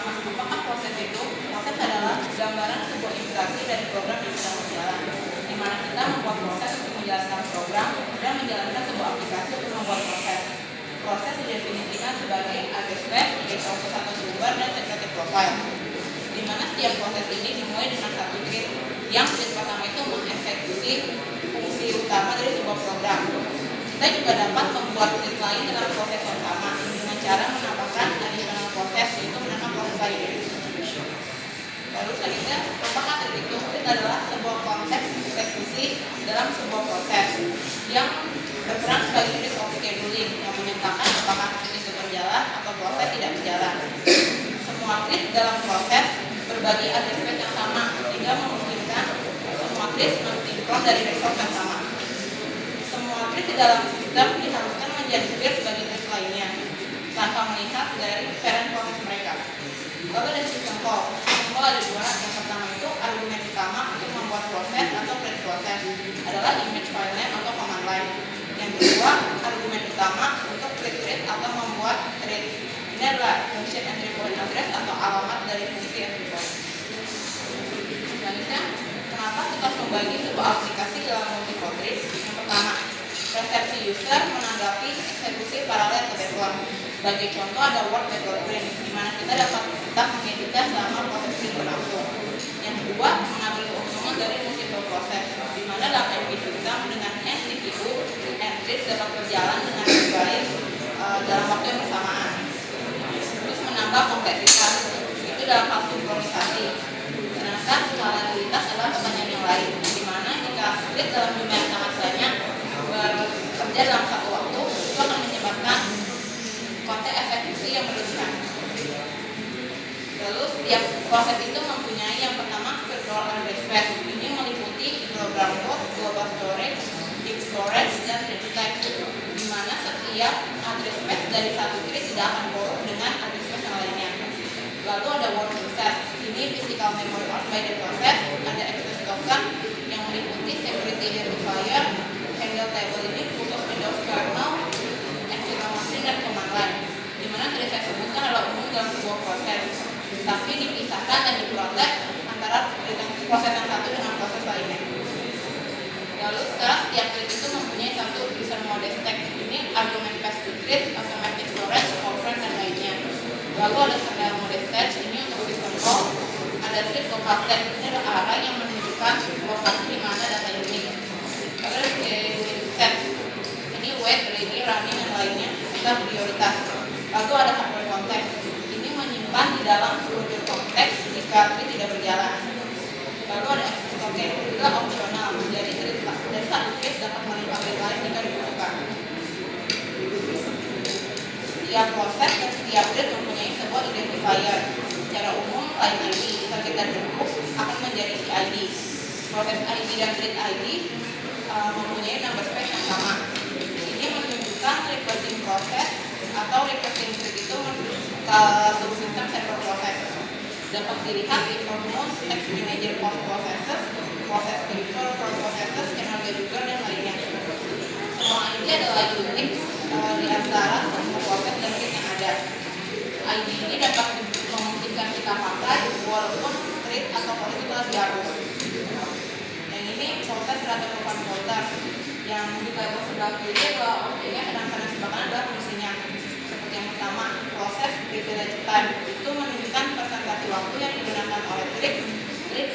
pertama, apakah proses itu? Proses adalah gambaran sebuah integrasi dari program yang sedang berjalan, di mana kita membuat proses untuk menjalankan program dan menjalankan sebuah aplikasi untuk membuat proses. Proses didefinisikan sebagai address space, resource atau sumber, dan security profile, di mana setiap proses ini dimulai dengan satu thread, yang thread pertama itu mengeksekusi fungsi utama dari sebuah program. Kita juga dapat membuat thread lain dalam proses yang sama dengan cara menambahkan additional proses, yaitu menambah proses lain. Lalu selanjutnya, apakah thread itu? Thread adalah sebuah konteks eksekusi dalam sebuah proses yang berperan sebagai unit of scheduling yang menyatakan apakah thread itu berjalan atau proses tidak berjalan. Semua thread dalam proses berbagi address space yang sama, sehingga memungkinkan semua thread mensinkron dari resource yang sama. Semua thread di dalam sistem diharuskan menjadi thread sebagai thread lainnya, tanpa melihat dari parent proses mereka. Lalu ada system call. System call ada dua. Yang pertama itu argumen utama untuk membuat proses atau thread proses adalah image file name atau command line. Yang kedua, argumen utama untuk thread atau membuat thread. Ini adalah function entry point address atau alamat dari fungsi entry point. Selanjutnya, kenapa kita harus membagi sebuah aplikasi dalam multiple thread? Yang pertama, resepsi user menanggapi eksekusi paralel ke backlog. Sebagai contoh ada word backlog print, di mana kita dapat tetap mengeditnya selama proses ini berlangsung. Yang kedua, mengambil keuntungan dari multiple proses, di mana dalam MV system dengan NCPU, entries dapat berjalan dengan baik dalam waktu yang bersamaan. Terus menambah kompleksitas, itu dalam hal sinkronisasi. Sedangkan skalabilitas adalah pertanyaan yang lain, di mana jika thread dalam jumlah yang sangat banyak bekerja dalam satu waktu, itu akan menyebabkan konteks eksekusi yang berlebihan. Lalu setiap proses itu mempunyai yang pertama virtual address space. Ini meliputi program code, global storage, deep storage, dan ready type, di mana setiap address space dari satu thread tidak akan korup dengan address space yang lainnya. Lalu ada working set. Ini physical memory owned by the process. Ada access token yang meliputi security identifier, handle table ini khusus Windows kernel, external machine, dan command line, di mana tadi saya sebutkan adalah umum dalam sebuah proses, tapi dipisahkan dan diprotek antara proses yang satu dengan proses lainnya. Lalu sekarang setiap thread itu mempunyai satu user mode stack. Ini argumen pass to thread, automatic storage, open, dan lainnya. Lalu ada serial mode stage, ini untuk system call. Ada thread local state, ini adalah array yang menunjukkan lokasi di mana data unik. Lalu ada set, ini wait, ready, running, dan lainnya. Kita prioritas. Lalu ada hardware konteks, ini menyimpan di dalam folder konteks jika thread tidak berjalan. Lalu ada access token, itu opsional, jadi dari satu thread dapat menerima thread lain jika dibutuhkan. Setiap proses dan setiap thread mempunyai sebuah identifier. Secara umum, line ID jika kita cukup akan menjadi CID. Proses ID dan thread ID mempunyai number space yang sama. Ini menunjukkan requesting proses atau requesting thread itu ke subsystem server proses. Dapat dilihat di formus text manager of processes, proses filter for processes, channel debugger, dan lainnya. Semua ID adalah unik di antara semua proses dan thread yang ada. ID ini dapat memungkinkan kita pakai walaupun thread atau proses itu telah dihapus. Yang ini proses rata-rata folder yang di tabel sebelah kiri adalah objeknya, sedangkan yang sebelah kanan adalah fungsinya. Seperti yang pertama, proses privilege time itu menunjukkan presentasi waktu yang digunakan oleh thread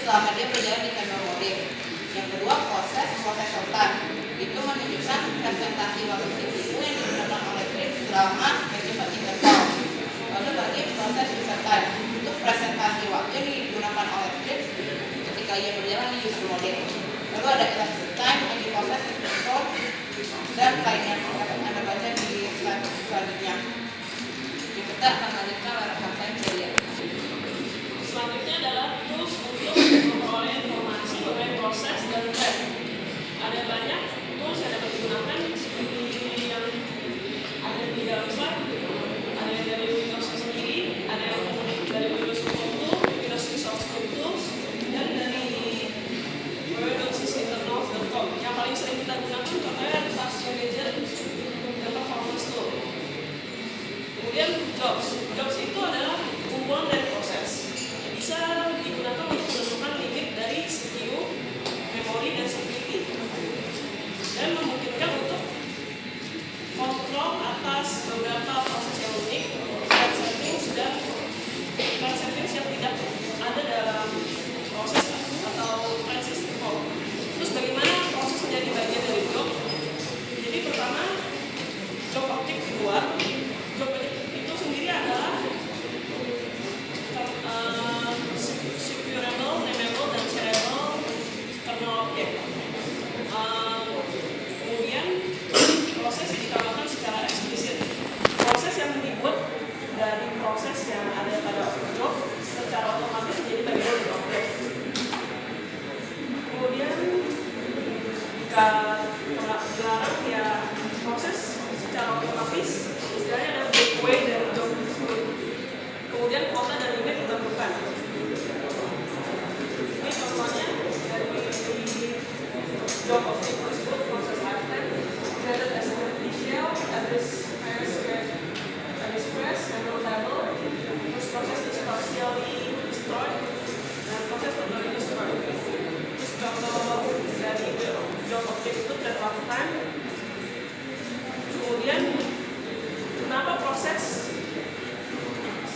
selama dia berjalan di kernel mode. Yang kedua, proses time itu menunjukkan presentasi waktu CPU yang digunakan oleh thread selama specified interval. Lalu bagi proses user time itu presentasi waktu yang digunakan oleh thread ketika ia berjalan di user mode. Lalu ada elapsed time bagi proses control dan lainnya. Anda baca di slide selanjutnya. Kita akan lanjutkan larakan time saja. Selanjutnya adalah tools untuk memperoleh informasi mengenai proses dan thread. Ada banyak tools yang dapat digunakan seperti yang ada di dalam slide.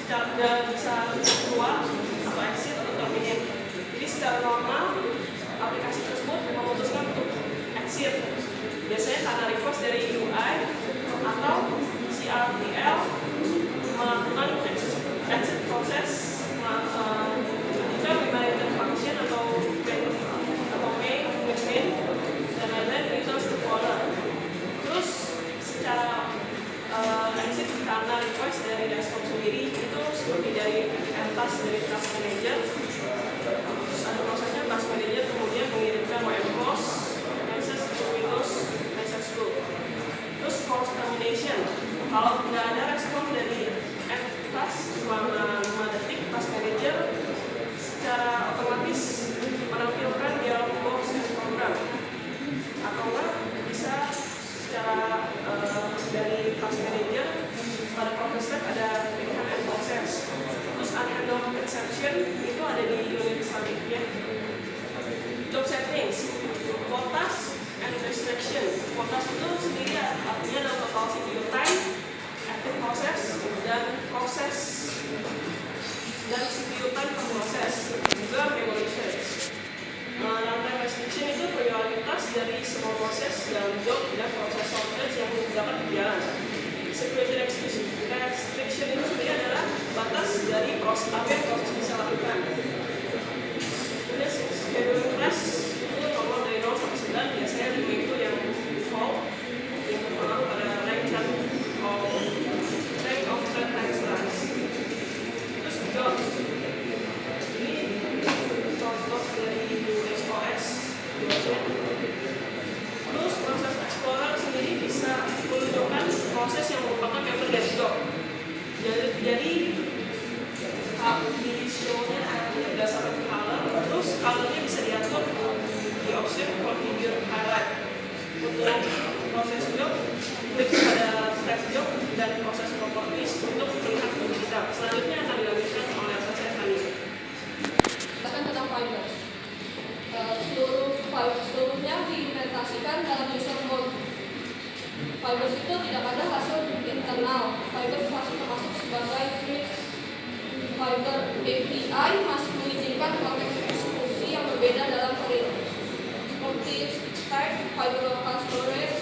dan bisa keluar atau exit atau terminate. Jadi secara normal aplikasi tersebut memutuskan untuk exit, biasanya karena request dari UI atau si RTL melakukan exit proses jika memiliki function atau main dan lain-lain returns to caller. Terus secara exit karena request dari desktop sendiri itu seperti dari atas dari task manager. Terus ada prosesnya task manager kemudian mengirimkan WM close, message to Windows, message to. Terus force termination. Kalau tidak ada respon dari task selama 5 detik, task manager secara otomatis menampilkan dialog box and program. Atau enggak bisa secara dari task manager pada proses step ada pilihan and process. Terus unhandled exception itu ada di unit selanjutnya. Job settings, quotas and restriction. Quotas itu sendiri artinya adalah total CPU time, active process dan proses dan CPU time per proses, juga memory share. Runtime restriction itu prioritas dari semua proses dalam job dan proses software yang dapat berjalan. Security restriction itu sendiri adalah batas dari proses apa yang proses bisa lakukan. Kemudian scheduling class itu nomor dari 0 sampai 9, biasanya 5 itu yang default yang berpengaruh pada rank of threat time slice. Terus jobs ini contoh dari SOS biasanya. Terus proses explorer sendiri bisa menunjukkan proses yang merupakan member dari job. Jadi di show-nya artinya berdasarkan color, terus colornya bisa diatur di option configure highlight. Untuk proses job, klik pada tab job dan proses properties untuk melihat detail. Selanjutnya akan dilanjutkan oleh asosiasi kami. Akan tentang fibers. Seluruhnya diimplementasikan dalam user mode. Fibers itu tidak ada hasil internal. Fiber masih termasuk sebagai fixed. Fiber API masih mengizinkan konteks eksekusi yang berbeda dalam perintah, seperti start, fiber local storage,